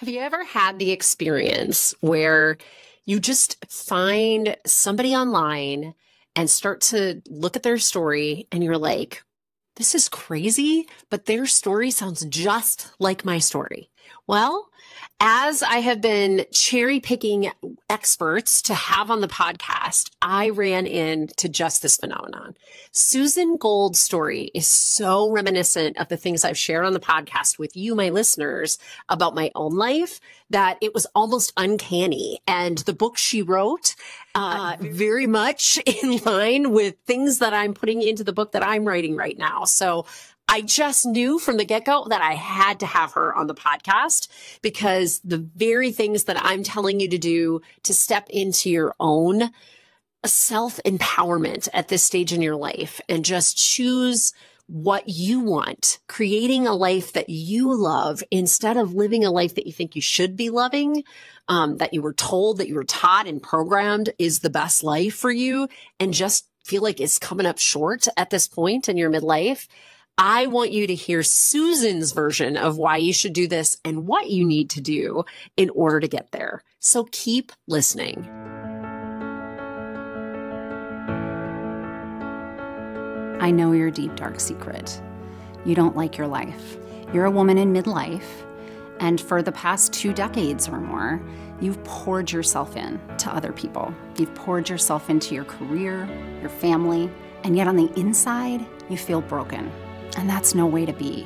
Have you ever had the experience where you just find somebody online and start to look at their story and you're like, this is crazy, but their story sounds just like my story? Well, as I have been cherry picking experts to have on the podcast, I ran into just this phenomenon. Susan Gold's story is so reminiscent of the things I've shared on the podcast with you, my listeners, about my own life, that it was almost uncanny. And the book she wrote, very much in line with things that I'm putting into the book that I'm writing right now. So I just knew from the get-go that I had to have her on the podcast, because the very things that I'm telling you to do to step into your own self-empowerment at this stage in your life and just choose what you want, creating a life that you love instead of living a life that you think you should be loving, that you were told, that you were taught and programmed is the best life for you, and just feel like it's coming up short at this point in your midlife. I want you to hear Susan's version of why you should do this and what you need to do in order to get there. So keep listening. I know your deep, dark secret. You don't like your life. You're a woman in midlife, and for the past 2 decades or more, you've poured yourself in to other people. You've poured yourself into your career, your family, and yet on the inside, you feel broken. And that's no way to be.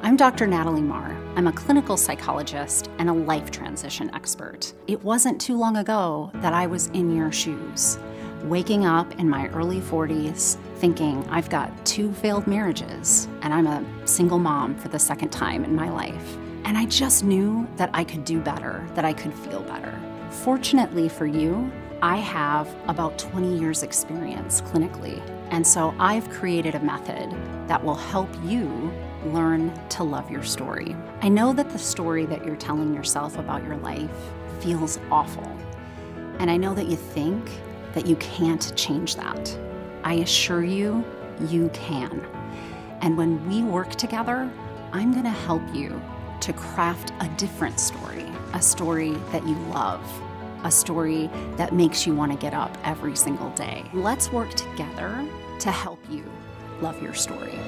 I'm Dr. Natalie Marr. I'm a clinical psychologist and a life transition expert. It wasn't too long ago that I was in your shoes, waking up in my early 40s thinking I've got 2 failed marriages and I'm a single mom for the second time in my life. And I just knew that I could do better, that I could feel better. Fortunately for you, I have about 20 years experience clinically. And so I've created a method that will help you learn to love your story. I know that the story that you're telling yourself about your life feels awful. And I know that you think that you can't change that. I assure you, you can. And when we work together, I'm gonna help you to craft a different story, a story that you love, a story that makes you want to get up every single day. Let's work together to help you love your story.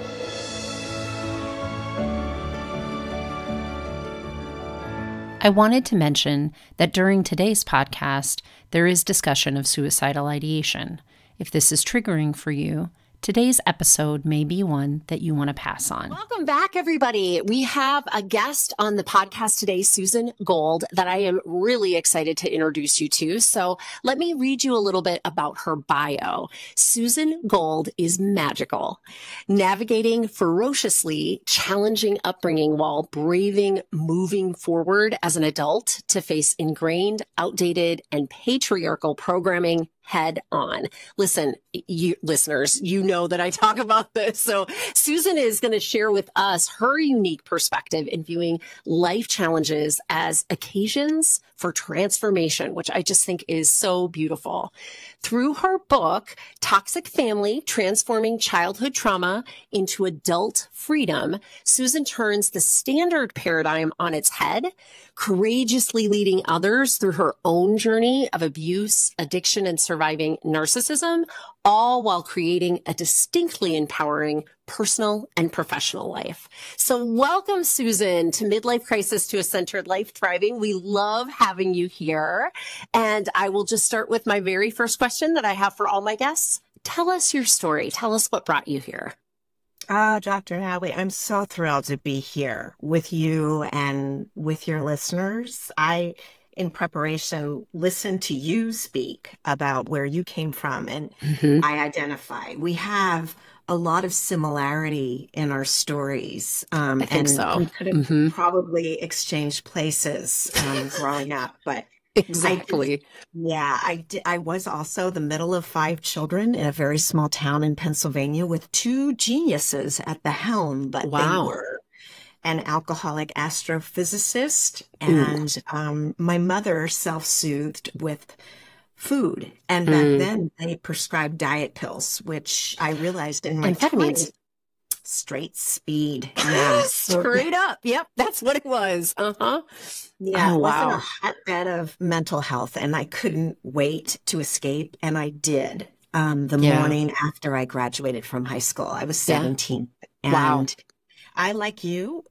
I wanted to mention that during today's podcast, there is discussion of suicidal ideation. If this is triggering for you, today's episode may be one that you want to pass on. Welcome back, everybody. We have a guest on the podcast today, Susan Gold, that I am really excited to introduce you to. So let me read you a little bit about her bio. Susan Gold is magical, navigating ferociously challenging upbringing while braving moving forward as an adult to face ingrained, outdated, and patriarchal programming head on. Listen, you listeners, you know that I talk about this. So Susan is going to share with us her unique perspective in viewing life challenges as occasions for transformation, which I just think is so beautiful. Through her book, Toxic Family: Transforming Childhood Trauma into Adult Freedom, Susan turns the standard paradigm on its head, courageously leading others through her own journey of abuse, addiction, and surviving narcissism, all while creating a distinctly empowering personal and professional life. So welcome, Susan, to Midlife Crisis to a Centered Life Thriving. We love having you here. And I will just start with my very first question that I have for all my guests. Tell us your story. Tell us what brought you here. Dr. Natalie, I'm so thrilled to be here with you and with your listeners. In preparation, listened to you speak about where you came from, and I identify. We have a lot of similarity in our stories. I think so. We could have probably exchanged places growing up, but exactly. I was also the middle of 5 children in a very small town in Pennsylvania with 2 geniuses at the helm, but they were an alcoholic astrophysicist, and my mother self-soothed with food. And back then they prescribed diet pills, which I realized in my 20s. straight speed. Yeah. Straight up. Yep. That's what it was. Uh-huh. Yeah. Oh, It wasn't wow. a hotbed of mental health, and I couldn't wait to escape. And I did. The Yeah. morning after I graduated from high school, I was Yeah. 17. Wow. And I, like you,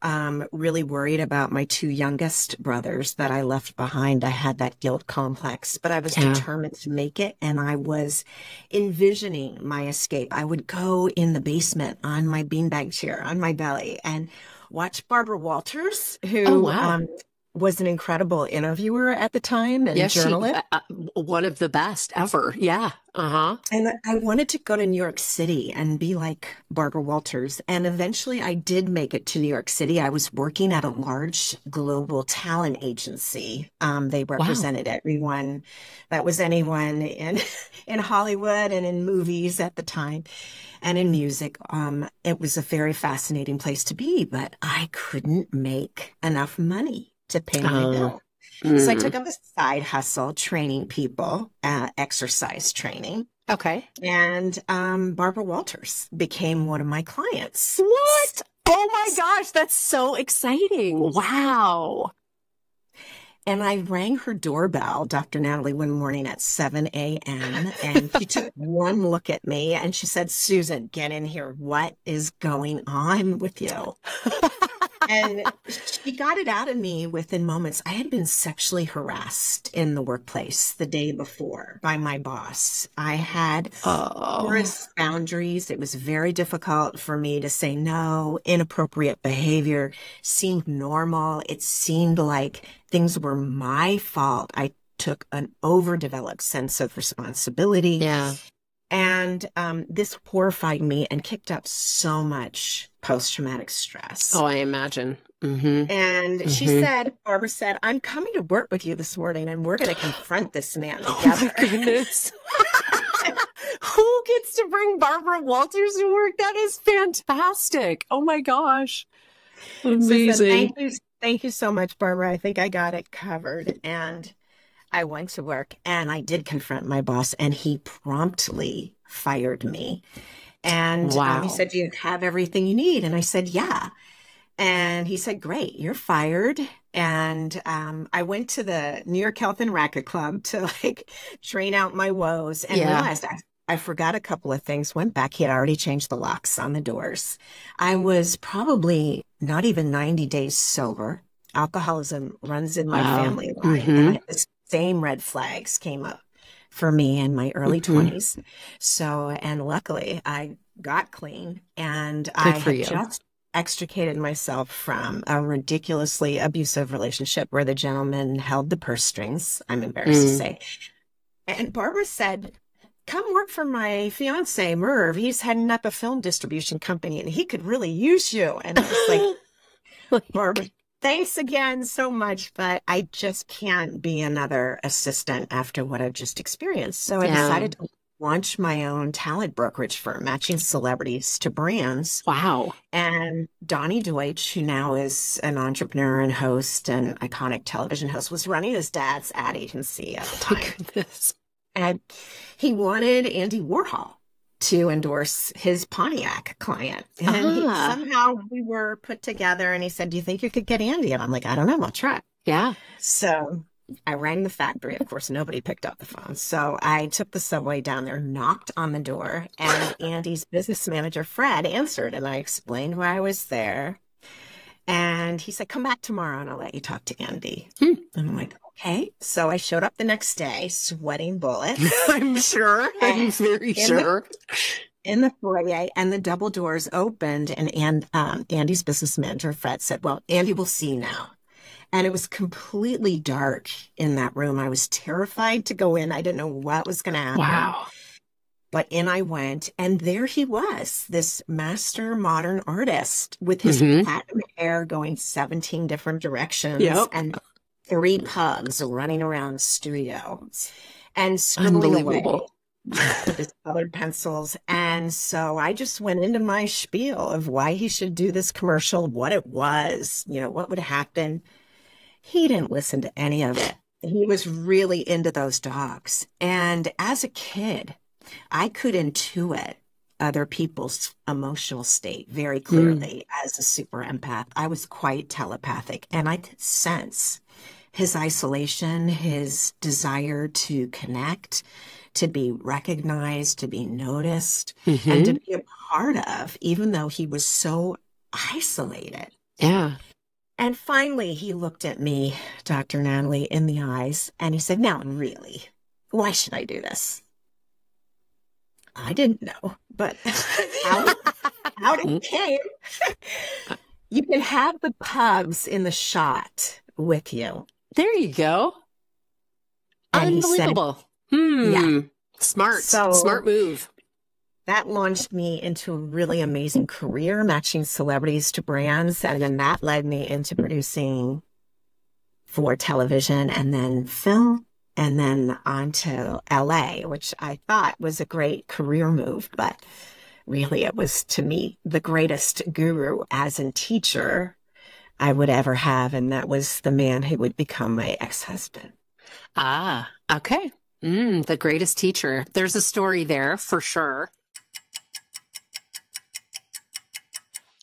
really worried about my two youngest brothers that I left behind. I had that guilt complex, but I was Yeah. determined to make it. And I was envisioning my escape. I would go in the basement on my beanbag chair on my belly and watch Barbara Walters, Oh, who wow. was an incredible interviewer at the time and Yes, journalist. one of the best ever. Yeah. Uh-huh. And I wanted to go to New York City and be like Barbara Walters. And eventually I did make it to New York City. I was working at a large global talent agency. They represented everyone that was anyone in Hollywood and in movies at the time and in music. It was a very fascinating place to be, but I couldn't make enough money to pay my bill. So I took up a side hustle training people, exercise training. Okay. And Barbara Walters became one of my clients. What? Oh my gosh, that's so exciting. Wow. And I rang her doorbell, Dr. Natalie, one morning at 7 a.m. And she took one look at me and she said, "Susan, get in here. What is going on with you?" And she got it out of me within moments. I had been sexually harassed in the workplace the day before by my boss. I had porous boundaries. It was very difficult for me to say no. Inappropriate behavior seemed normal. It seemed like things were my fault. I took an overdeveloped sense of responsibility. Yeah. And this horrified me and kicked up so much post-traumatic stress. Oh, I imagine. Mm-hmm. And she said, Barbara said, "I'm coming to work with you this morning and we're going to confront this man together." Oh my goodness. Who gets to bring Barbara Walters to work? That is fantastic. Oh my gosh. Amazing. So I said, thank you so much, Barbara. I think I got it covered. And I went to work and I did confront my boss and he promptly fired me. And he said, "Do you have everything you need?" And I said, "Yeah." And he said, "Great, you're fired." And I went to the New York Health and Racket Club to train out my woes and realized I forgot a couple of things. Went back. He had already changed the locks on the doors. I was probably not even 90 days sober. Alcoholism runs in my family line. And the same red flags came up for me in my early 20s. So, and luckily I got clean and I had just extricated myself from a ridiculously abusive relationship where the gentleman held the purse strings, I'm embarrassed to say. And Barbara said, "Come work for my fiance, Merv. He's heading up a film distribution company and he could really use you." And I was like, "Barbara, thanks again so much, but I just can't be another assistant after what I've just experienced." So I decided to launch my own talent brokerage firm, matching celebrities to brands. Wow. And Donnie Deutsch, who now is an entrepreneur and host and iconic television host, was running his dad's ad agency at the time. My goodness. And he wanted Andy Warhol to endorse his Pontiac client. And somehow we were put together and he said, "Do you think you could get Andy?" And I'm like, "I don't know, I'll try." Yeah. So I rang the factory. Of course, nobody picked up the phone. So I took the subway down there, knocked on the door, and Andy's business manager, Fred, answered. And I explained why I was there. And he said, "Come back tomorrow and I'll let you talk to Andy." And I'm like, okay. So I showed up the next day, sweating bullets. I'm sure. I'm very sure. In the foyer, and the double doors opened, and Andy's business manager, Fred, said, "Well, Andy will see now." And it was completely dark in that room. I was terrified to go in. I didn't know what was going to happen. Wow. But in I went, and there he was, this master modern artist with his platinum hair going 17 different directions and 3 pugs running around the studio and scribbling away with his colored pencils. And so I just went into my spiel of why he should do this commercial, what it was, what would happen. He didn't listen to any of it. He was really into those dogs. And as a kid, I could intuit other people's emotional state very clearly as a super empath. I was quite telepathic, and I could sense his isolation, his desire to connect, to be recognized, to be noticed, and to be a part of, even though he was so isolated. Yeah. And finally, he looked at me, Dr. Natalie, in the eyes, and he said, now, really, why should I do this? I didn't know, but out it came. You can have the pugs in the shot with you. There you go. And Unbelievable. Yeah. Smart move. That launched me into a really amazing career, matching celebrities to brands. And then that led me into producing for television and then film, and then on to LA, which I thought was a great career move. But really, it was, to me, the greatest guru as a teacher I would ever have. And that was the man who would become my ex-husband. Ah, okay. The greatest teacher. There's a story there for sure.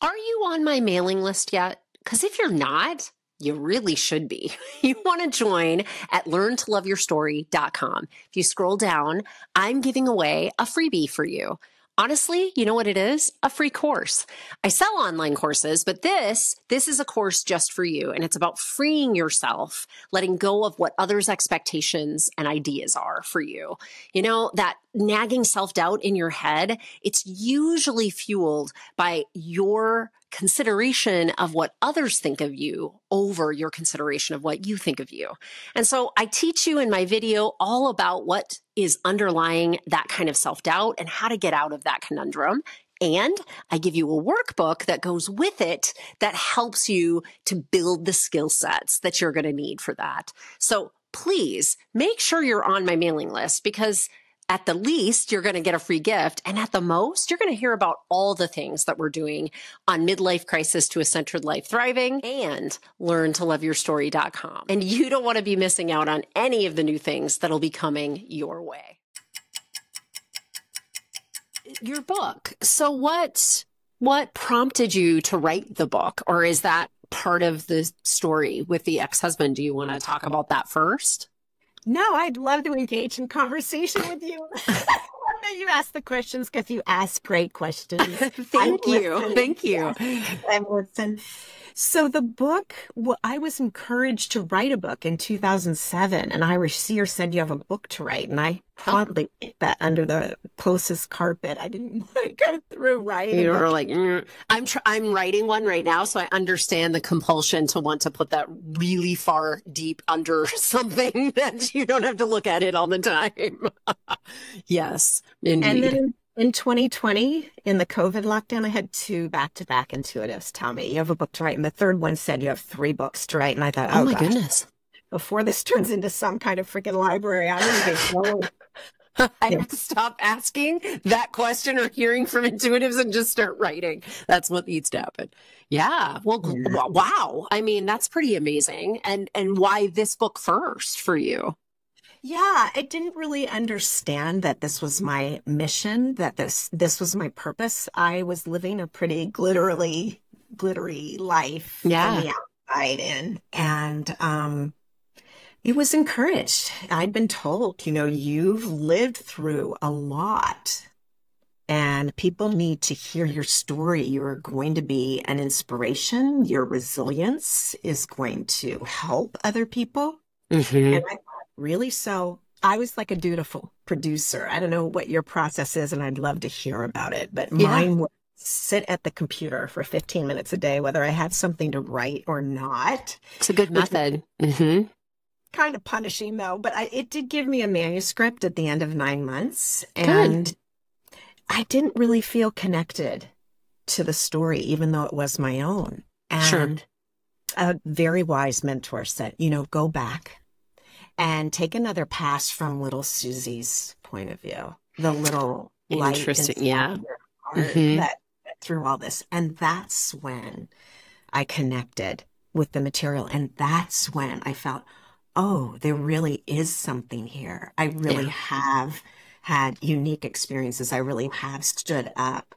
Are you on my mailing list yet? Because if you're not, you really should be. You want to join at learntoloveyourstory.com. If you scroll down, I'm giving away a freebie for you. Honestly, you know what it is? A free course. I sell online courses, but this is a course just for you. And it's about freeing yourself, letting go of what others' expectations and ideas are for you. You know, that nagging self-doubt in your head, it's usually fueled by your consideration of what others think of you over your consideration of what you think of you. And so I teach you in my video all about what is underlying that kind of self-doubt and how to get out of that conundrum. And I give you a workbook that goes with it that helps you to build the skill sets that you're going to need for that. So please make sure you're on my mailing list, because at the least, you're going to get a free gift. And at the most, you're going to hear about all the things that we're doing on Midlife Crisis to a Centered Life Thriving and learntoloveyourstory.com. And you don't want to be missing out on any of the new things that'll be coming your way. Your book. So what prompted you to write the book? Or is that part of the story with the ex-husband? Do you want to talk about that first? No, I'd love to engage in conversation with you. I love that you ask the questions, because you ask great questions. Thank you. And listen. So the book, I was encouraged to write a book in 2007. An Irish seer said, you have a book to write. And I proudly put that under the closest carpet. I didn't want to go through writing. You were like, I'm writing one right now, so I understand the compulsion to want to put that really far deep under something that you don't have to look at it all the time. Yes, indeed. And then in 2020, in the COVID lockdown, I had 2 back-to-back intuitives tell me, you have a book to write. And the third one said, you have 3 books to write. And I thought, oh my goodness. Before this turns into some kind of freaking library, I don't even know. I have to stop asking that question or hearing from intuitives and just start writing. That's what needs to happen. Yeah. Well, wow. I mean, that's pretty amazing. And why this book first for you? Yeah, I didn't really understand that this was my mission, that this was my purpose. I was living a pretty glittery life from the outside in. And it was encouraged. I'd been told, you've lived through a lot and people need to hear your story. You're going to be an inspiration. Your resilience is going to help other people. Mm-hmm. And I thought, really? So I was like a dutiful producer. I don't know what your process is, and I'd love to hear about it. But mine was sit at the computer for 15 minutes a day, whether I have something to write or not. It's a good method. Mm-hmm. Kind of punishing, though. But it did give me a manuscript at the end of 9 months. And I didn't really feel connected to the story, even though it was my own. And a very wise mentor said, go back and take another pass from little Susie's point of view, the little light interesting, heart that through all this. And that's when I connected with the material. And that's when I felt, oh, there really is something here. I really have had unique experiences. I really have stood up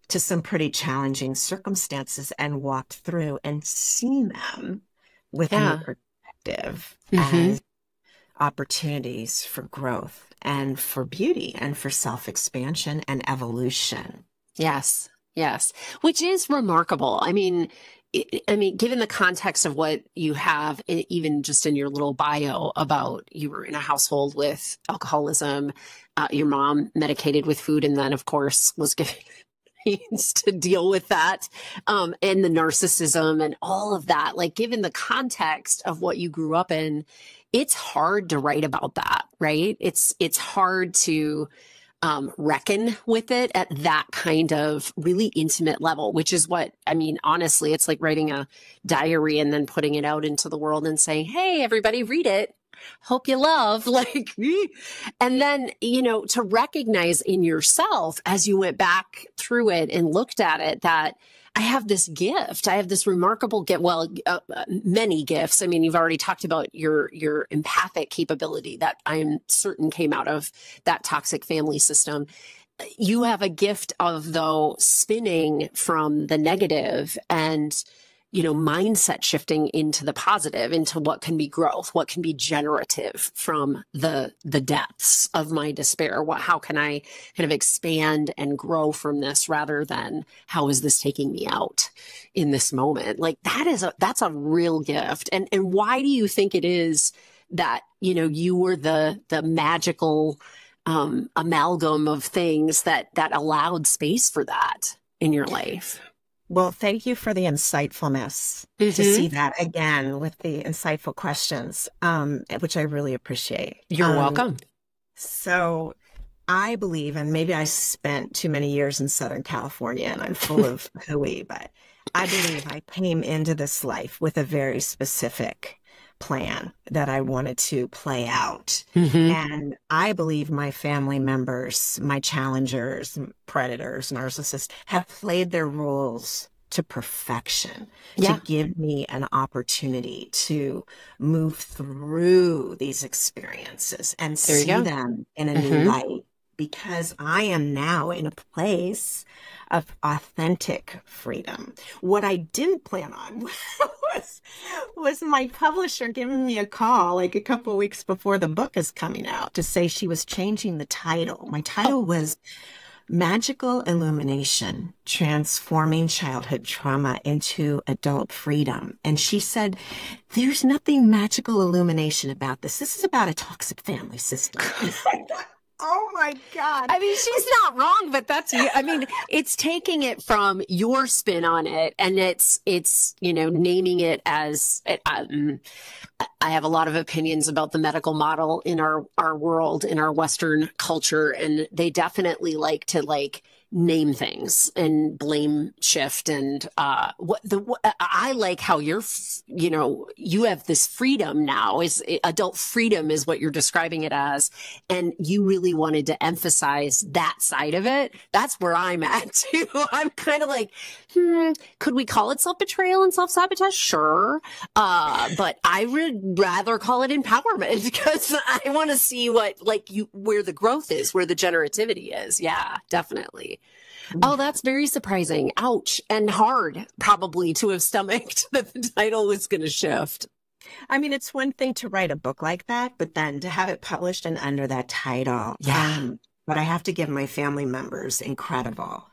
to some pretty challenging circumstances and walked through and seen them with a new perspective as opportunities for growth and for beauty and for self-expansion and evolution. Yes. Yes. Which is remarkable. I mean, given the context of what you have, even just in your little bio about you were in a household with alcoholism, your mom medicated with food, and then of course was given means to deal with that, and the narcissism and all of that, like given the context of what you grew up in, it's hard to write about that, right? It's hard to reckon with it at that kind of really intimate level, which is what, I mean, honestly, it's like writing a diary and then putting it out into the world and saying, hey, everybody read it. Hope you love, like, and then, you know, to recognize in yourself as you went back through it and looked at it, that I have this gift. I have this remarkable gift. Well, many gifts. I mean, you've already talked about your empathic capability that I'm certain came out of that toxic family system. You have a gift of, though, spinning from the negative and, you know, mindset shifting into the positive, into what can be growth, what can be generative from the depths of my despair. How can I kind of expand and grow from this, rather than how is this taking me out in this moment? Like that's a real gift. And why do you think it is that, you know, you were the magical amalgam of things that allowed space for that in your life? Well, thank you for the insightfulness to see that again with the insightful questions, which I really appreciate. You're welcome. So I believe, and maybe I spent too many years in Southern California and I'm full of hooey, but I believe I came into this life with a very specific plan that I wanted to play out. And I believe my family members, my challengers, predators, narcissists, have played their roles to perfection to give me an opportunity to move through these experiences and see them in a new light, because I am now in a place of authentic freedom. What I didn't plan on was my publisher giving me a call like a couple of weeks before the book is coming out to say she was changing the title. My title was Magical Illumination, Transforming Childhood Trauma into Adult Freedom. And she said, there's nothing magical illumination about this. This is about a toxic family system. Oh my God. I mean, she's not wrong, but I mean, it's taking it from your spin on it, and it's, you know, naming it as, I have a lot of opinions about the medical model in our world, in our Western culture, and they definitely like to name things and blame shift. And I like how you have this freedom now. Adult freedom is what you're describing it as, and you really wanted to emphasize that side of it. That's where I'm at too. I'm kind of like, could we call it self-betrayal and self-sabotage? Sure, but I would rather call it empowerment, because I want to see where the growth is, where the generativity is. Yeah, definitely. Oh, that's very surprising. Ouch. And hard, probably, to have stomached that the title was going to shift. I mean, it's one thing to write a book like that, but then to have it published and under that title. But I have to give my family members incredible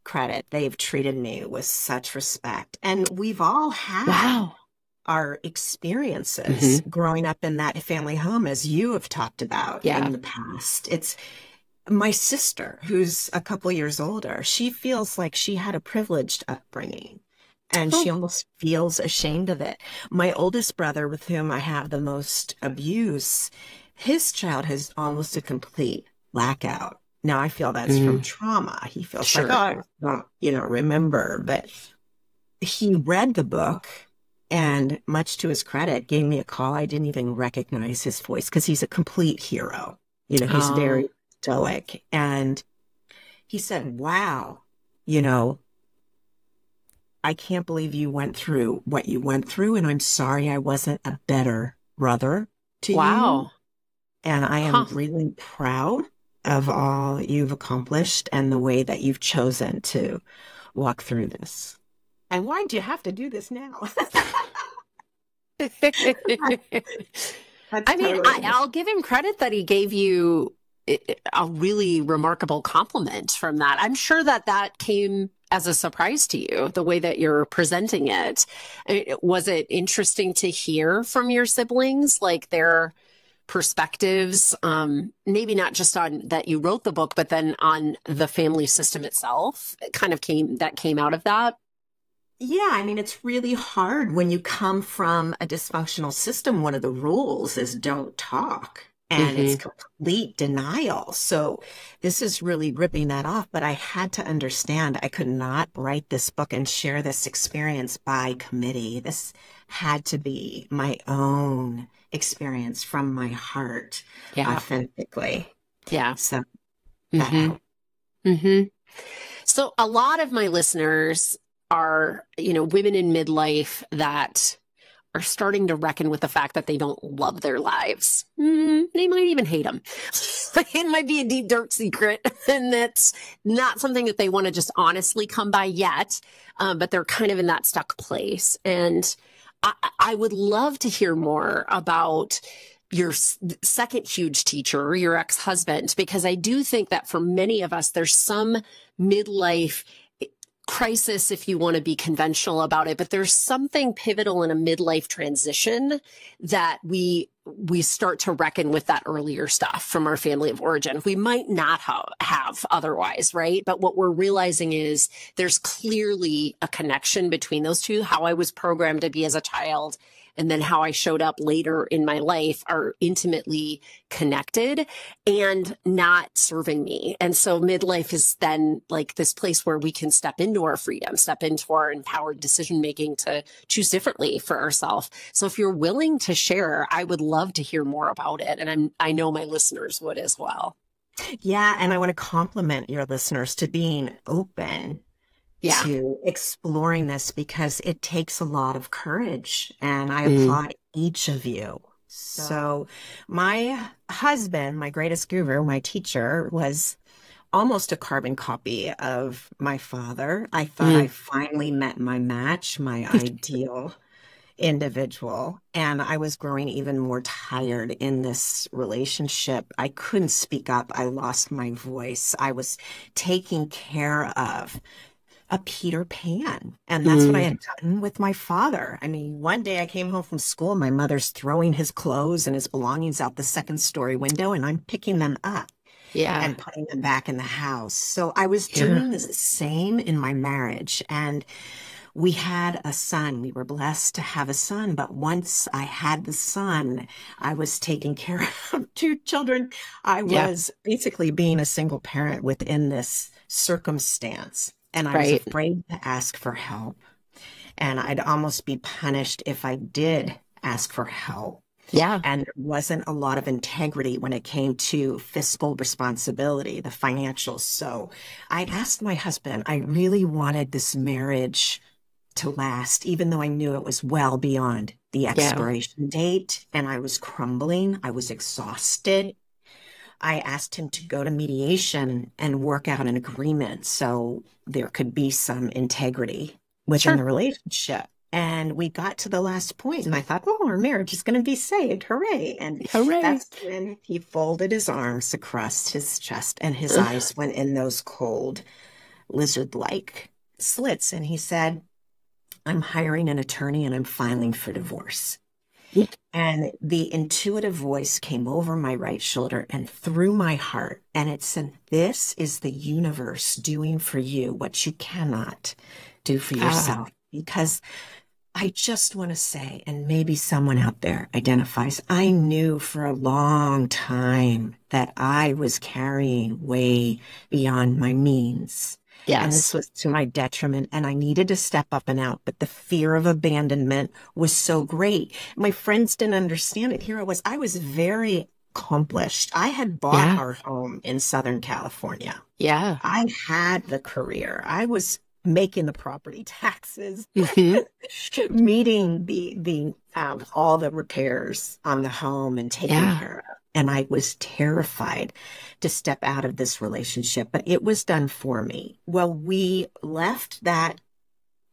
credit. They've treated me with such respect. And we've all had our experiences growing up in that family home, as you have talked about in the past. It's my sister, who's a couple years older. She feels like she had a privileged upbringing, and she almost feels ashamed of it. My oldest brother, with whom I have the most abuse, his child has almost a complete blackout. Now, I feel that's from trauma. He feels like, I don't, remember. But he read the book, and much to his credit, gave me a call. I didn't even recognize his voice, because he's a complete hero. He's very stoic. And he said, wow, I can't believe you went through what you went through, and I'm sorry I wasn't a better brother to you. And I am really proud of all you've accomplished and the way that you've chosen to walk through this. And why do you have to do this now? I mean, I'll give him credit that he gave you a really remarkable compliment from that. I'm sure that that came as a surprise to you, the way that you're presenting it. Was it interesting to hear from your siblings, like their perspectives, maybe not just on that you wrote the book, but then on the family system itself? It kind of came out of that? Yeah, I mean, it's really hard when you come from a dysfunctional system. One of the rules is don't talk, and it's complete denial. So this is really ripping that off. But I had to understand I could not write this book and share this experience by committee. This had to be my own experience from my heart, authentically. Yeah. So that helped. So a lot of my listeners are, women in midlife that are starting to reckon with the fact that they don't love their lives. They might even hate them. It might be a deep, dark secret, and that's not something that they want to just honestly come by yet, but they're kind of in that stuck place. And I would love to hear more about your second huge teacher, your ex-husband, because I do think that for many of us, there's some midlife crisis, if you want to be conventional about it, but there's something pivotal in a midlife transition that we start to reckon with that earlier stuff from our family of origin. We might not have otherwise, right? But what we're realizing is there's clearly a connection between those two. How I was programmed to be as a child and then how I showed up later in my life are intimately connected and not serving me. And so midlife is then like this place where we can step into our freedom, step into our empowered decision-making to choose differently for ourselves. So if you're willing to share, I would love to hear more about it. And I know my listeners would as well. Yeah. And I want to compliment your listeners to being open to exploring this, because it takes a lot of courage, and I applaud each of you. So my husband, my greatest guru, my teacher, was almost a carbon copy of my father. I thought I finally met my match, my ideal individual, and I was growing even more tired in this relationship. I couldn't speak up. I lost my voice. I was taking care of a Peter Pan. And that's what I had done with my father. I mean, one day I came home from school, my mother's throwing his clothes and his belongings out the second story window, and I'm picking them up and putting them back in the house. So I was doing the same in my marriage. And we had a son. We were blessed to have a son. But once I had the son, I was taking care of two children. I was basically being a single parent within this circumstance. And I was afraid to ask for help. And I'd almost be punished if I did ask for help. Yeah. And there wasn't a lot of integrity when it came to fiscal responsibility, the financials. So I asked my husband, I really wanted this marriage to last, even though I knew it was well beyond the expiration date. And I was crumbling. I was exhausted. I asked him to go to mediation and work out an agreement so there could be some integrity within the relationship. And we got to the last point, and I thought, oh, our marriage is going to be saved. Hooray. And that's when he folded his arms across his chest, and his eyes went in those cold, lizard-like slits. And he said, I'm hiring an attorney and I'm filing for divorce. And the intuitive voice came over my right shoulder and through my heart. And it said, this is the universe doing for you what you cannot do for yourself. Because I just want to say, and maybe someone out there identifies, I knew for a long time that I was carrying way beyond my means. Yes. And this was to my detriment, and I needed to step up and out, but the fear of abandonment was so great. My friends didn't understand it. Here I was very accomplished. I had bought our home in Southern California. Yeah. I had the career. I was making the property taxes, meeting the all the repairs on the home and taking care of And I was terrified to step out of this relationship, but it was done for me. Well, we left that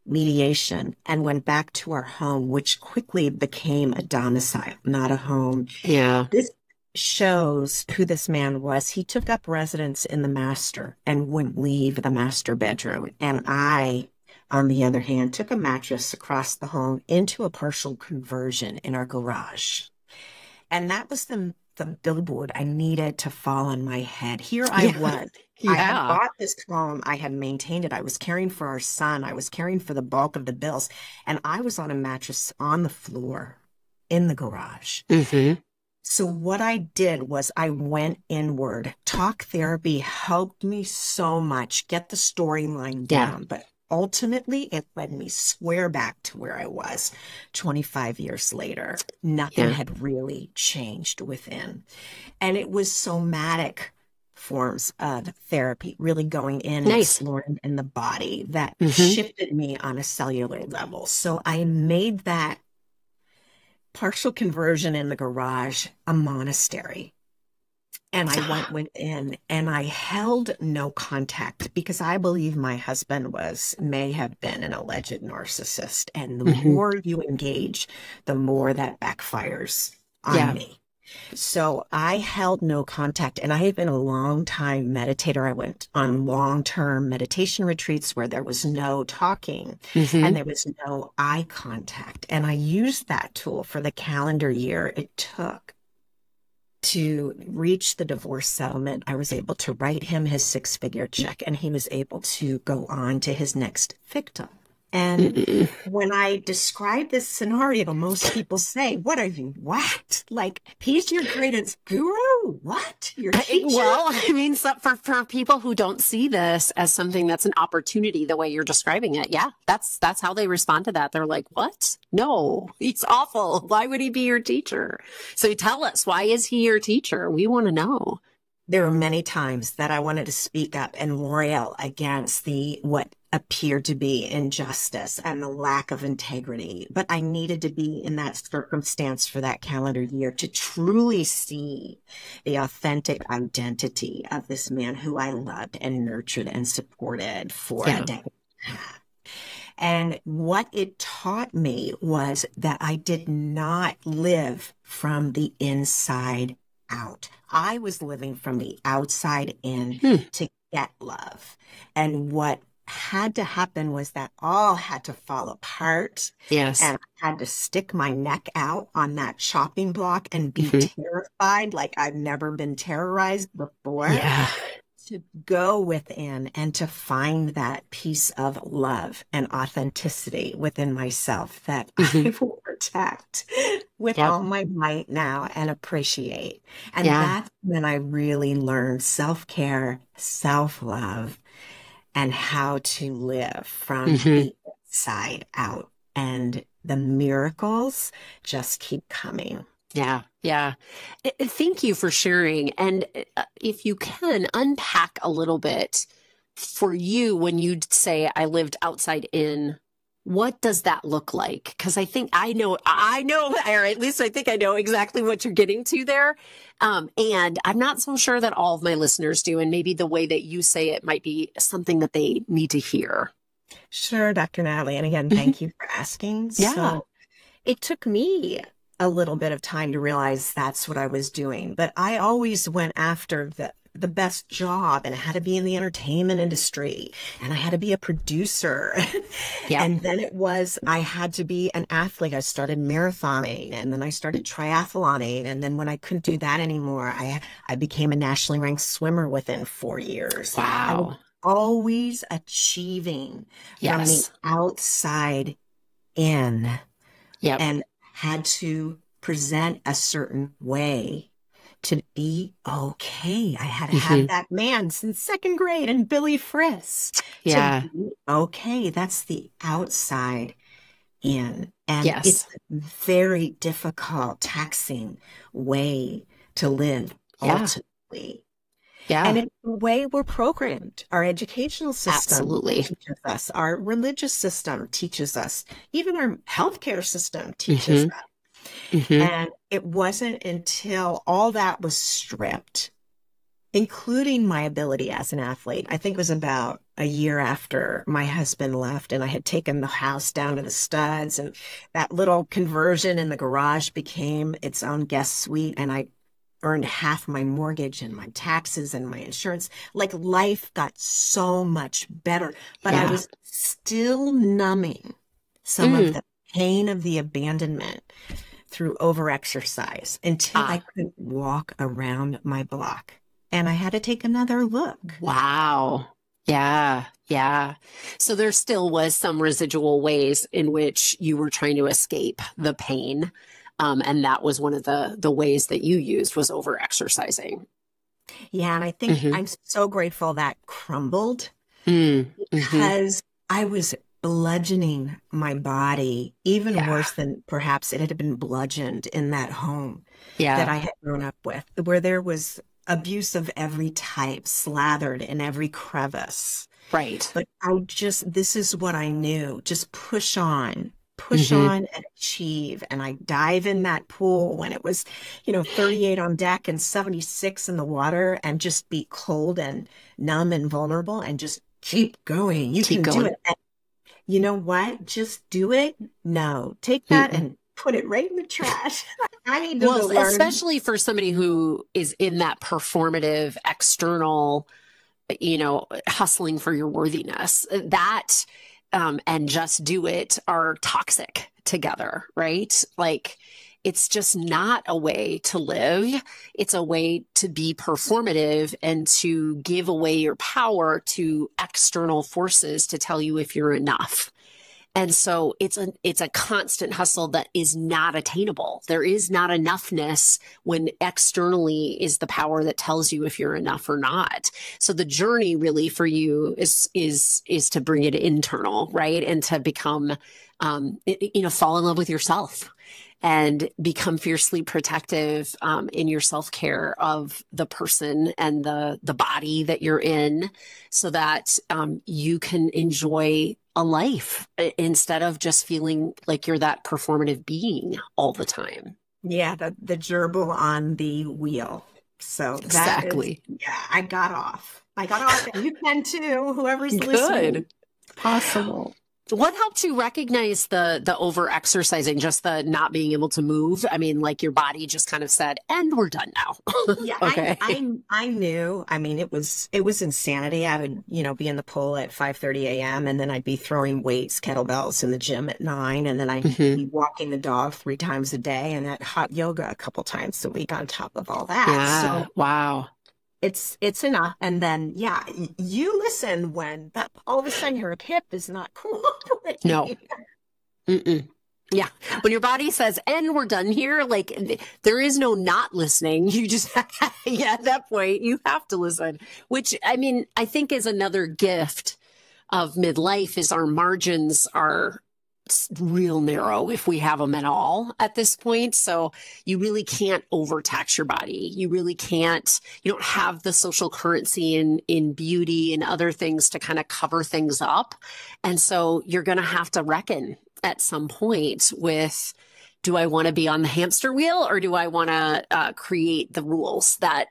mediation and went back to our home, which quickly became a domicile, not a home. Yeah. This shows who this man was. He took up residence in the master and wouldn't leave the master bedroom. And I, on the other hand, took a mattress across the home into a partial conversion in our garage. And that was the billboard I needed to fall on my head. Here I was. I had bought this home. I had maintained it. I was caring for our son. I was caring for the bulk of the bills. And I was on a mattress on the floor in the garage. So what I did was I went inward. Talk therapy helped me so much get the storyline down. But ultimately, it led me square back to where I was 25 years later. Nothing had really changed within. And it was somatic forms of therapy, really going in and exploring in the body that shifted me on a cellular level. So I made that partial conversion in the garage a monastery. And I went within and I held no contact because I believe my husband may have been an alleged narcissist. And the more you engage, the more that backfires on me. So I held no contact, and I have been a long time meditator. I went on long-term meditation retreats where there was no talking and there was no eye contact. And I used that tool for the calendar year it took to reach the divorce settlement. I was able to write him his 6-figure check, and he was able to go on to his next victim. And when I describe this scenario, most people say, what are you, what? Like, he's your greatest guru? What? Your teacher? Well, I mean, for people who don't see this as something that's an opportunity, the way you're describing it, that's how they respond to that. They're like, what? No, he's awful. Why would he be your teacher? So tell us, why is he your teacher? We want to know. There were many times that I wanted to speak up and rail against what appeared to be injustice and the lack of integrity. But I needed to be in that circumstance for that calendar year to truly see the authentic identity of this man who I loved and nurtured and supported for a decade. And what it taught me was that I did not live from the inside out. I was living from the outside in to get love. And what had to happen was that all had to fall apart. Yes. And I had to stick my neck out on that chopping block and be terrified like I've never been terrorized before. Yeah. To go within and to find that piece of love and authenticity within myself that I will protect with all my might now and appreciate. And that's when I really learned self-care, self-love, and how to live from the inside out. And the miracles just keep coming. Yeah. Thank you for sharing. And if you can unpack a little bit for you when you say I lived outside in, what does that look like? Because I think I know, or at least I think I know exactly what you're getting to there. And I'm not so sure that all of my listeners do. And maybe the way that you say it might be something that they need to hear. Sure, Dr. Natalie. And again, thank you for asking. Yeah. So it took me a little bit of time to realize that's what I was doing. But I always went after the best job, and I had to be in the entertainment industry, and I had to be a producer. And then I had to be an athlete. I started marathoning, and then I started triathloning. And then when I couldn't do that anymore, I became a nationally ranked swimmer within 4 years. Wow. I was always achieving from the outside in. And had to present a certain way to be okay. I had to have that man since second grade and Billy Frisk. To be okay. That's the outside in. And it's a very difficult, taxing way to live ultimately. And it's the way we're programmed. Our educational system teaches us. Our religious system teaches us. Even our healthcare system teaches us. Mm-hmm. And it wasn't until all that was stripped, including my ability as an athlete. I think it was about a year after my husband left and I had taken the house down to the studs, and that little conversion in the garage became its own guest suite. And I earned half my mortgage and my taxes and my insurance. Like, life got so much better, but I was still numbing some of the pain of the abandonment through overexercise until I couldn't walk around my block. And I had to take another look. Wow. Yeah. Yeah. So there still was some residual ways in which you were trying to escape the pain. And that was one of the ways that you used, was over exercising. Yeah. And I think I'm so grateful that crumbled because I was bludgeoning my body even worse than perhaps it had been bludgeoned in that home that I had grown up with, where there was abuse of every type slathered in every crevice. Right. But this is what I knew. Just push on and achieve. And I dive in that pool when it was, 38 on deck and 76 in the water, and just be cold and numb and vulnerable and just keep going. You can do it. And you know what? Just do it. No, take that and put it right in the trash. I need to learn. Especially for somebody who is in that performative, external, hustling for your worthiness, that and just do it are toxic together, right? Like, it's just not a way to live. It's a way to be performative and to give away your power to external forces to tell you if you're enough. And so it's a constant hustle that is not attainable. There is not enoughness when externally is the power that tells you if you're enough or not. So the journey really for you is to bring it internal, right? And to become, fall in love with yourself and become fiercely protective in your self-care of the person and the body that you're in, so that you can enjoy a life instead of just feeling like you're that performative being all the time. Yeah, the gerbil on the wheel. So exactly. I got off. And you can too, whoever's listening. Possible. What helped you recognize the over exercising, just the not being able to move? I mean, like, your body just kind of said, and we're done now. Yeah. Okay. I knew. I mean, it was insanity. I would, be in the pool at 5:30 a.m. and then I'd be throwing weights, kettlebells in the gym at 9. And then I'd be walking the dog 3 times a day, and at hot yoga a couple times a week on top of all that. Yeah. So wow. It's enough. And then, you listen when that all of a sudden your hip is not cool. No. Yeah. When your body says, and we're done here, like, there is no not listening. You just, at that point, you have to listen, which, I mean, I think is another gift of midlife, is our margins are real narrow, if we have them at all at this point. So you really can't overtax your body. You really can't, you don't have the social currency in beauty and other things to kind of cover things up. And so you're going to have to reckon at some point with, do I want to be on the hamster wheel, or do I want to create the rules that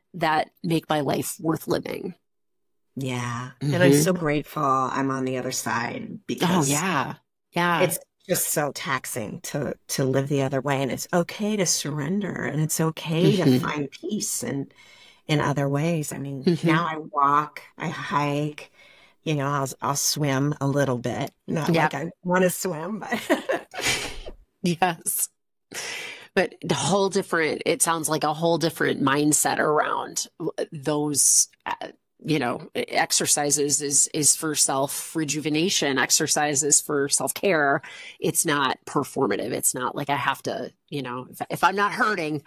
make my life worth living? Yeah. And I'm so grateful I'm on the other side, because it's just so taxing to live the other way. And it's okay to surrender, and it's okay to find peace in other ways. I mean, now I walk, I hike, I'll swim a little bit. Not like I want to swim, but yes. But it sounds like a whole different mindset around those exercises is for self-rejuvenation. Exercise is for self-care. It's not performative. It's not like I have to, if I'm not hurting,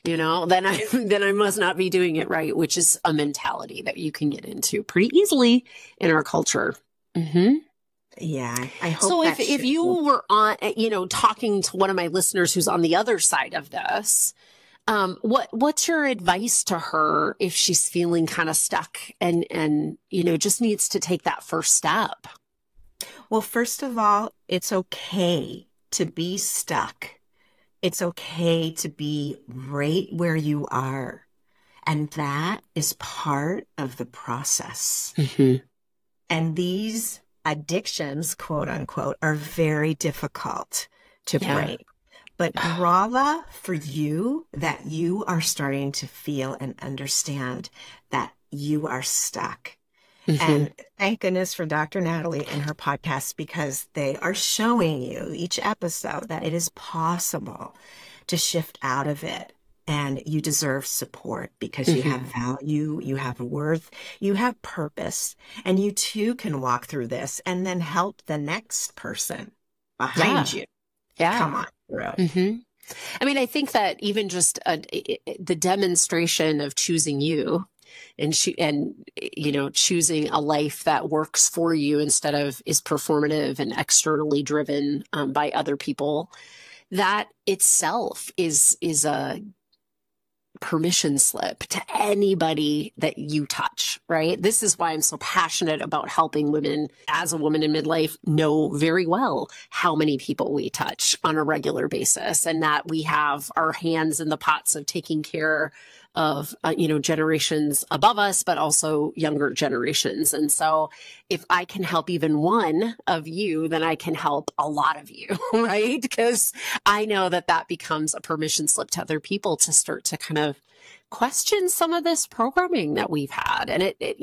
then I must not be doing it right, which is a mentality that you can get into pretty easily in our culture. Yeah, I hope so. If you were on, talking to one of my listeners who's on the other side of this, what's your advice to her if she's feeling kind of stuck and just needs to take that first step? Well, first of all, it's okay to be stuck. It's okay to be right where you are. And that is part of the process. Mm-hmm. And these addictions, quote unquote, are very difficult to break. But brava for you that you are starting to feel and understand that you are stuck. Mm-hmm. And thank goodness for Dr. Natalie and her podcast, because they are showing you each episode that it is possible to shift out of it. And you deserve support because you have value, you have worth, you have purpose, and you too can walk through this and then help the next person behind you. Come on through. Mm-hmm. I mean, I think that even just the demonstration of choosing you and choosing a life that works for you instead of is performative and externally driven by other people, that itself is a permission slip to anybody that you touch, right? This is why I'm so passionate about helping women, as a woman in midlife, know very well how many people we touch on a regular basis, and that we have our hands in the pots of taking care of, generations above us, but also younger generations. And so if I can help even one of you, then I can help a lot of you, right? Because I know that becomes a permission slip to other people to start to kind of question some of this programming that we've had. And it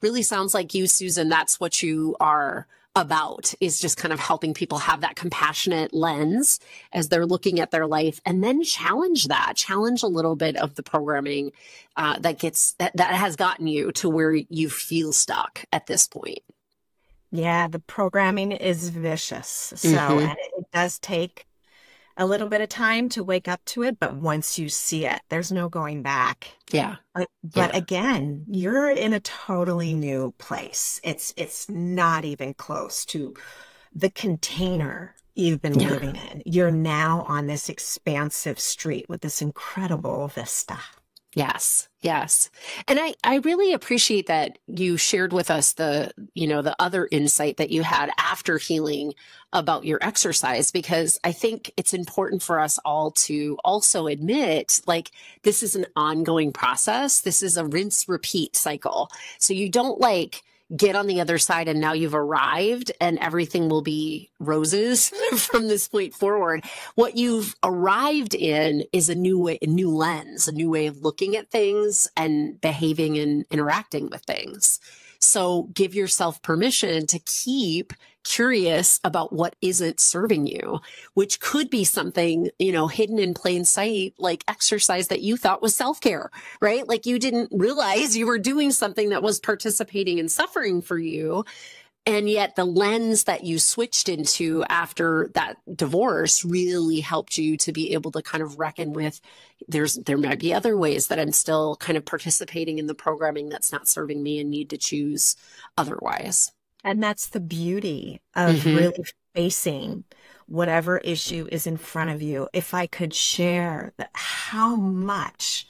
really sounds like you, Susan, that's what you are about, is just kind of helping people have that compassionate lens as they're looking at their life, and then challenge a little bit of the programming that has gotten you to where you feel stuck at this point. Yeah, the programming is vicious. So, and it does take a little bit of time to wake up to it, but once you see it, there's no going back. Yeah. But again, you're in a totally new place. It's not even close to the container you've been living in. You're now on this expansive street with this incredible vista. Yes. And I really appreciate that you shared with us the other insight that you had after healing about your exercise, because I think it's important for us all to also admit, like, this is an ongoing process. This is a rinse repeat cycle. So you don't get on the other side and now you've arrived and everything will be roses from this point forward. What you've arrived in is a new lens, a new way of looking at things and behaving and interacting with things. So give yourself permission to keep curious about what isn't serving you, which could be something, hidden in plain sight, like exercise that you thought was self-care, right? Like you didn't realize you were doing something that was participating in suffering for you. And yet the lens that you switched into after that divorce really helped you to be able to kind of reckon with, there might be other ways that I'm still kind of participating in the programming that's not serving me and need to choose otherwise. And that's the beauty of really facing whatever issue is in front of you. If I could share how much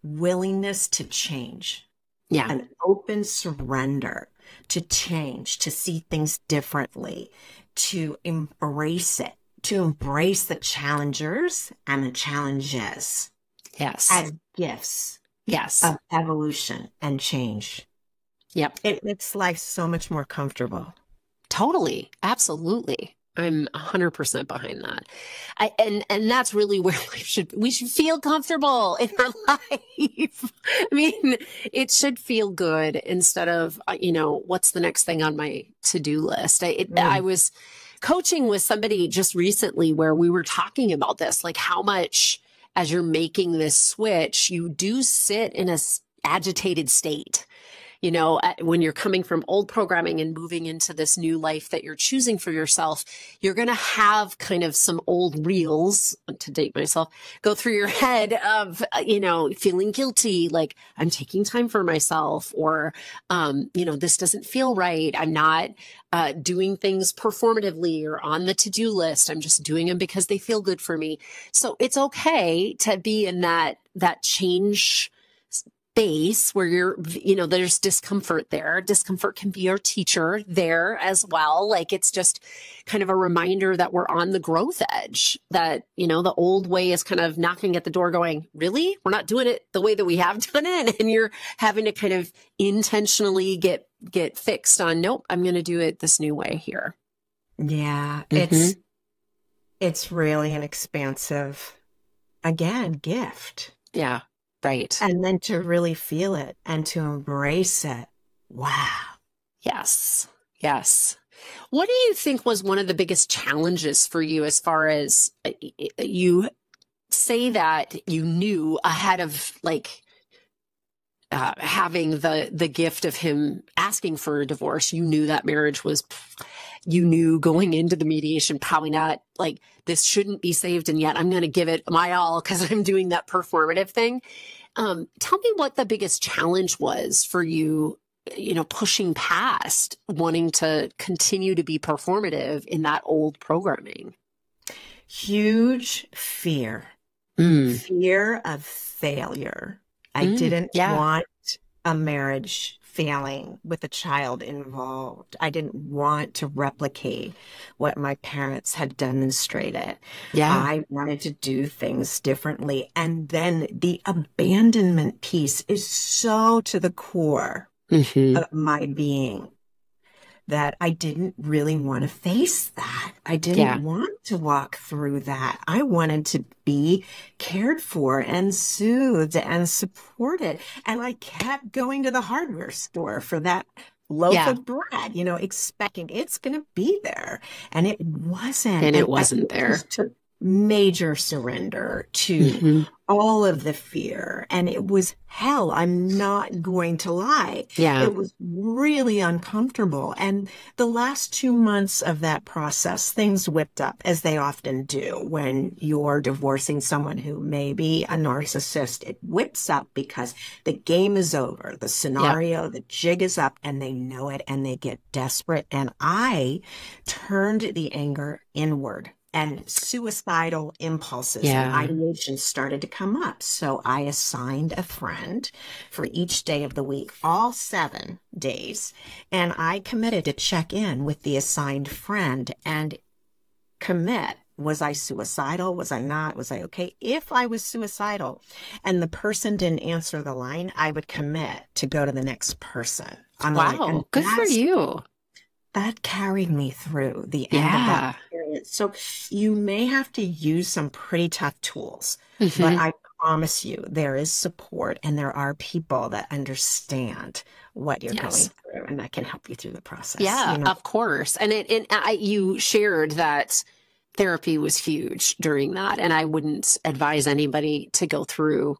willingness to change, an open surrender to change, to see things differently, to embrace it, to embrace the challengers and the challenges as gifts of evolution and change. Yep. It makes life so much more comfortable. Totally. Absolutely. I'm 100% behind that. And that's really where we should feel comfortable in our life. I mean, it should feel good instead of, what's the next thing on my to-do list? I was coaching with somebody just recently where we were talking about this, like how much as you're making this switch, you do sit in a agitated state. When you're coming from old programming and moving into this new life that you're choosing for yourself, you're going to have kind of some old reels, to date myself, go through your head of, feeling guilty, like I'm taking time for myself, or, this doesn't feel right. I'm not doing things performatively or on the to-do list. I'm just doing them because they feel good for me. So it's okay to be in that change space where there's discomfort there. Discomfort can be our teacher there as well. Like it's just kind of a reminder that we're on the growth edge, that, the old way is kind of knocking at the door going, really? We're not doing it the way that we have done it. And you're having to kind of intentionally get fixed on, nope, I'm going to do it this new way here. Yeah. It's really an expansive, again, gift. Yeah. Right. And then to really feel it and to embrace it. Wow. Yes. Yes. What do you think was one of the biggest challenges for you, as far as you say that you knew ahead of having the gift of him asking for a divorce? You knew that marriage you knew going into the mediation, probably not, like, this shouldn't be saved, and yet I'm going to give it my all because I'm doing that performative thing. Tell me what the biggest challenge was for you, pushing past wanting to continue to be performative in that old programming. Huge fear. Fear of failure. I didn't want a marriage failing with a child involved. I didn't want to replicate what my parents had demonstrated. Yeah. I wanted to do things differently. And then the abandonment piece is so to the core of my being that I didn't really want to face that. I didn't want to walk through that. I wanted to be cared for and soothed and supported. And I kept going to the hardware store for that loaf of bread, expecting it's going to be there. And it wasn't. And it wasn't there. Major surrender to all of the fear. And it was hell. I'm not going to lie. Yeah. It was really uncomfortable. And the last 2 months of that process, things whipped up, as they often do when you're divorcing someone who may be a narcissist. It whips up because the game is over. The scenario, the jig is up, and they know it, and they get desperate. And I turned the anger inward. And suicidal impulses and ideations started to come up. So I assigned a friend for each day of the week, all 7 days. And I committed to check in with the assigned friend and commit. Was I suicidal? Was I not? Was I okay? If I was suicidal and the person didn't answer the line, I would commit to go to the next person. Wow, good for you. That carried me through the end of that period. So you may have to use some pretty tough tools, but I promise you there is support and there are people that understand what you're going through and that can help you through the process. Yeah, of course. And you shared that therapy was huge during that. And I wouldn't advise anybody to go through,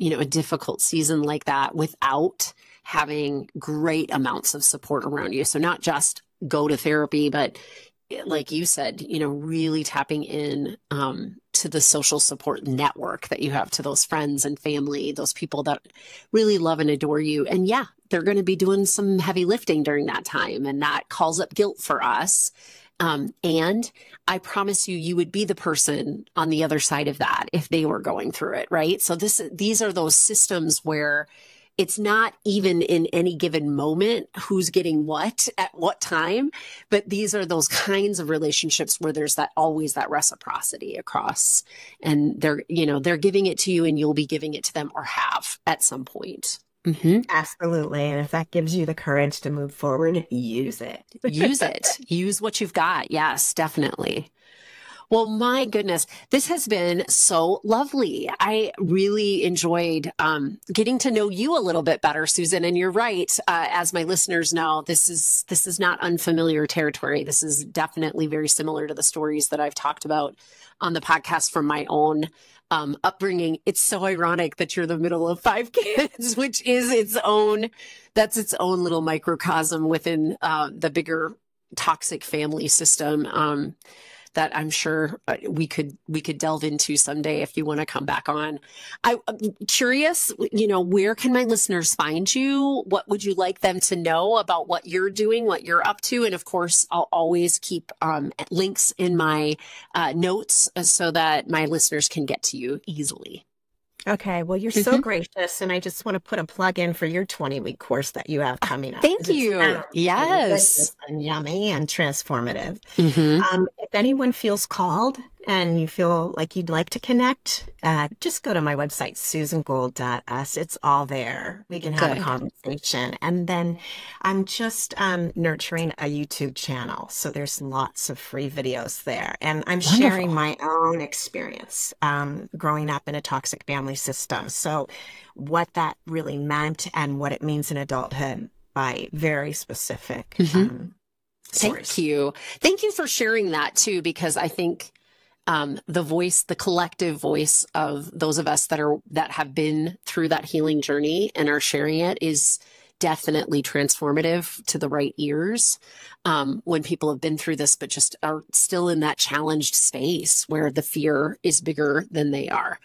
a difficult season like that without having great amounts of support around you. So not just go to therapy, but like you said, really tapping in to the social support network that you have, to those friends and family, those people that really love and adore you. And they're going to be doing some heavy lifting during that time. And that calls up guilt for us. And I promise you would be the person on the other side of that if they were going through it, right? So these are those systems where it's not even in any given moment who's getting what at what time, but these are those kinds of relationships where there's always that reciprocity across, and they're giving it to you and you'll be giving it to them, or have at some point. Absolutely. And if that gives you the courage to move forward, use it. Use it. Use what you've got. Yes, definitely. Well, my goodness, this has been so lovely. I really enjoyed getting to know you a little bit better, Susan. And you're right. As my listeners know, this is not unfamiliar territory. This is definitely very similar to the stories that I've talked about on the podcast from my own upbringing. It's so ironic that you're the middle of 5 kids, which is its own little microcosm within the bigger toxic family system. That I'm sure we could delve into someday if you want to come back on. I'm curious, where can my listeners find you? What would you like them to know about what you're doing, what you're up to? And of course, I'll always keep links in my notes so that my listeners can get to you easily. Okay, well, you're so gracious, and I just want to put a plug in for your 20-week course that you have coming up. Thank 'Cause it you. sounds Yes. delicious and yummy and transformative. Mm-hmm. If anyone feels called and you feel like you'd like to connect, just go to my website, susangold.us. It's all there. We can have a Good. conversation. And then I'm just nurturing a YouTube channel. So there's lots of free videos there. And I'm sharing my own experience growing up in a toxic family system. So what that really meant and what it means in adulthood by very specific Thank you. Thank you for sharing that too, because I think the collective voice of those of us that have been through that healing journey and are sharing it is definitely transformative to the right ears when people have been through this, but just are still in that challenged space where the fear is bigger than they are.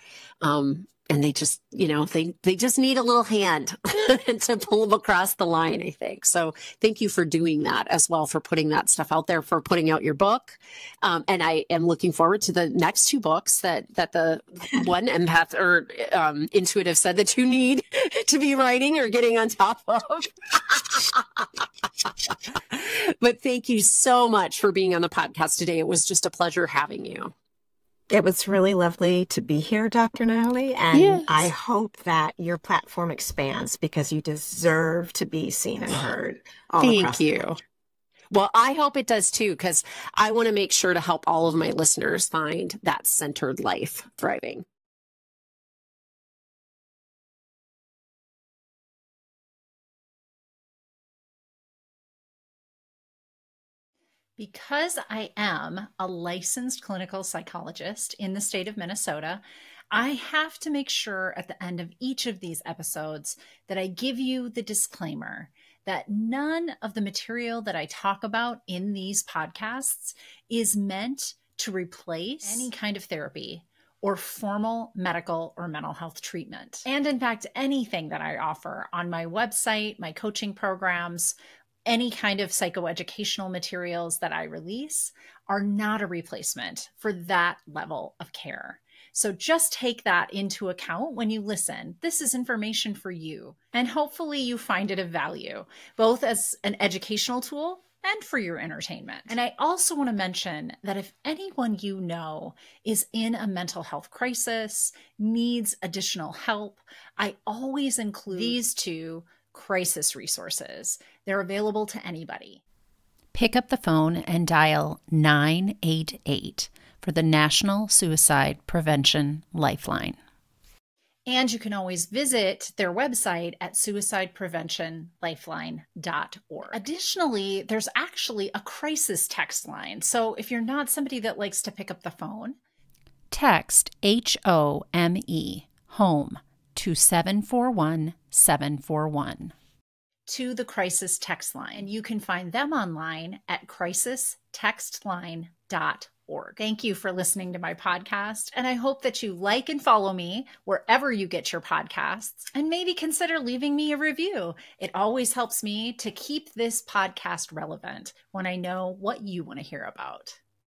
And they just, they just need a little hand to pull them across the line, I think. So thank you for doing that as well, for putting that stuff out there, for putting out your book. And I am looking forward to the next 2 books that the one empath or intuitive said that you need to be writing or getting on top of. But thank you so much for being on the podcast today. It was just a pleasure having you. It was really lovely to be here, Dr. Natalie, and Yes. I hope that your platform expands because you deserve to be seen and heard all across Thank the you. country. Well, I hope it does too, because I want to make sure to help all of my listeners find that centered life thriving. Because I am a licensed clinical psychologist in the state of Minnesota, I have to make sure at the end of each of these episodes that I give you the disclaimer that none of the material that I talk about in these podcasts is meant to replace any kind of therapy or formal medical or mental health treatment. And in fact, anything that I offer on my website, my coaching programs, any kind of psychoeducational materials that I release are not a replacement for that level of care. So just take that into account when you listen. This is information for you, and hopefully you find it of value, both as an educational tool and for your entertainment. And I also want to mention that if anyone you know is in a mental health crisis, needs additional help, I always include these 2 crisis resources. They're available to anybody. Pick up the phone and dial 988 for the National Suicide Prevention Lifeline. And you can always visit their website at suicidepreventionlifeline.org. Additionally, there's actually a crisis text line. So if you're not somebody that likes to pick up the phone, text HOME, home, to 741-741. to the crisis text line. And you can find them online at crisistextline.org. Thank you for listening to my podcast. And I hope that you like and follow me wherever you get your podcasts, and maybe consider leaving me a review. It always helps me to keep this podcast relevant when I know what you want to hear about.